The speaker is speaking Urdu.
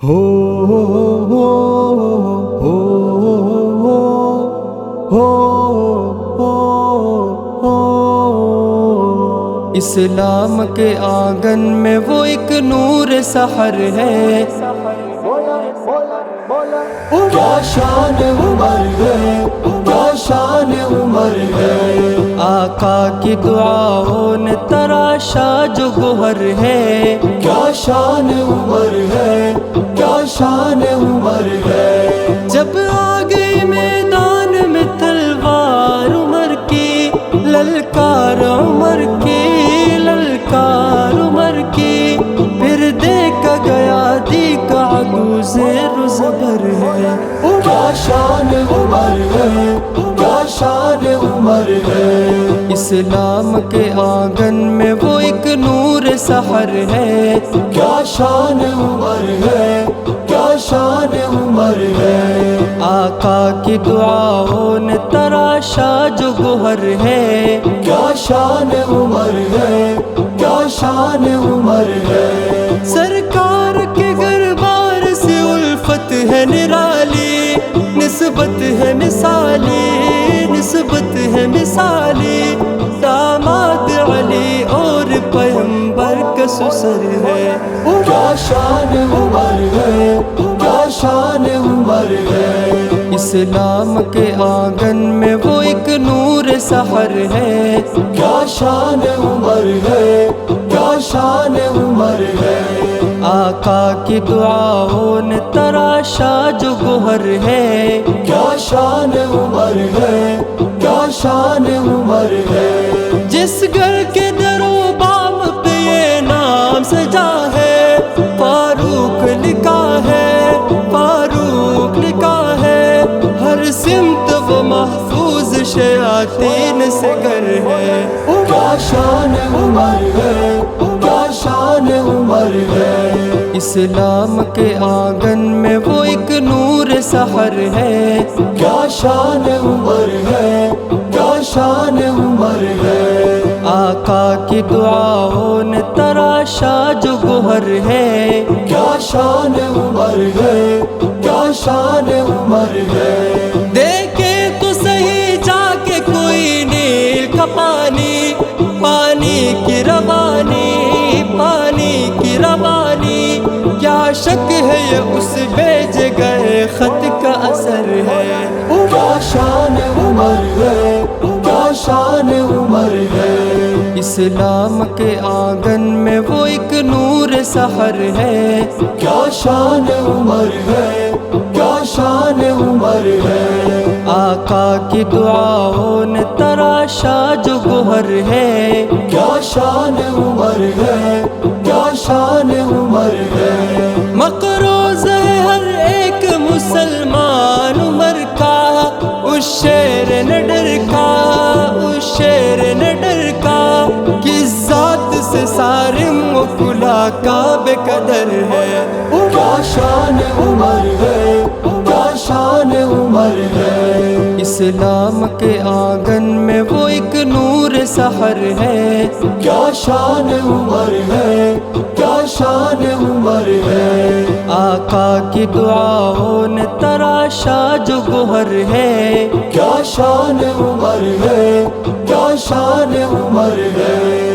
ہو ہو ہو ہو ہو اسلام کے آنگن میں وہ ایک نور سحر ہے، کیا شان عمر ہے، کیا شان عمر ہے، آقا کی دعاؤں نے تراشا جو گوہر ہے، کیا شان عمر ہے، کیا شان عمر ہے، جب آ گئی میدان میں تلوار عمر کی، للکار عمر کی، للکار عمر کی، پھر دیکھا گیا دیکھا عدو زیر و زبر ہے، کیا شان عمر ہے، کیا شان عمر ہے، اسلام کے آنگن میں وہ ایک نور سحر ہے، کیا شان عمر ہے، کیا شان عمر ہے، آقا کی دعاؤں نے تراشا جو گوہر ہے، کیا شان عمر ہے، کیا شان عمر ہے، سرکار کے دربار سے الفت ہے نرالی، نسبت ہے مثالی، نسبت ہے مثالی، داماد علی اور پیغمبر کا سسر ہے، کیا شان عمر ہے، کیا شان عمر ہے، اسلام کے آنگن میں وہ ایک نور سحر ہے، کیا شان عمر ہے، کیا شان عمر ہے، آقا کی دعاؤں نے تراشا جو گوہر ہے، کیا شان عمر ہے، کیا شان عمر ہے، جس گھر کے در و بام پہ یہ نام سجا ہے، فاروق لکھا ہے، فاروق لکھا ہے، ہر سمت وہ محفوظ شیاطین سے گھر ہے، کیا شان عمر ہے، کیا شان عمر ہے، اسلام کے آنگن میں وہ ایک نور سحر ہے، کیا شان عمر ہے، کیا شان عمر ہے، آقا کی دعاؤں نے تراشا جو گوہر ہے، کیا شان عمر ہے، کیا شان عمر ہے، دیکھے تو صحیح جا کے کوئی نیل کا پانی، پانی کی روانی، پانی کی روانی، کیا شک ہے یہ اس بھیجے گئے خط کا اثر ہے، کیا شان عمر ہے، کیا شان عمر ہے، اسلام کے آنگن میں وہ ایک نور سحر ہے، کیا شان عمر ہے، کیا شان عمر ہے، آقا کی دعاؤں نے تراشا جو گوہر ہے، کیا شان عمر ہے، کیا شان عمر ہے، مقروض ہے ہر ایک مسلمان عمر کا، اس شیر نے ڈر کا، اس شیر نے ڈر کا، کس ذات سے صارم و کلا کا بے قدر ہے، کیا شان عمر ہے، کیا شان عمر ہے، اسلام کے آنگن میں وہ ایک نور سحر ہے، کیا شان عمر ہے، کیا شان عمر ہے، آقا کی دعاؤں نے تراشا جو گوہر ہے، کیا شان عمر ہے، کیا شان عمر ہے۔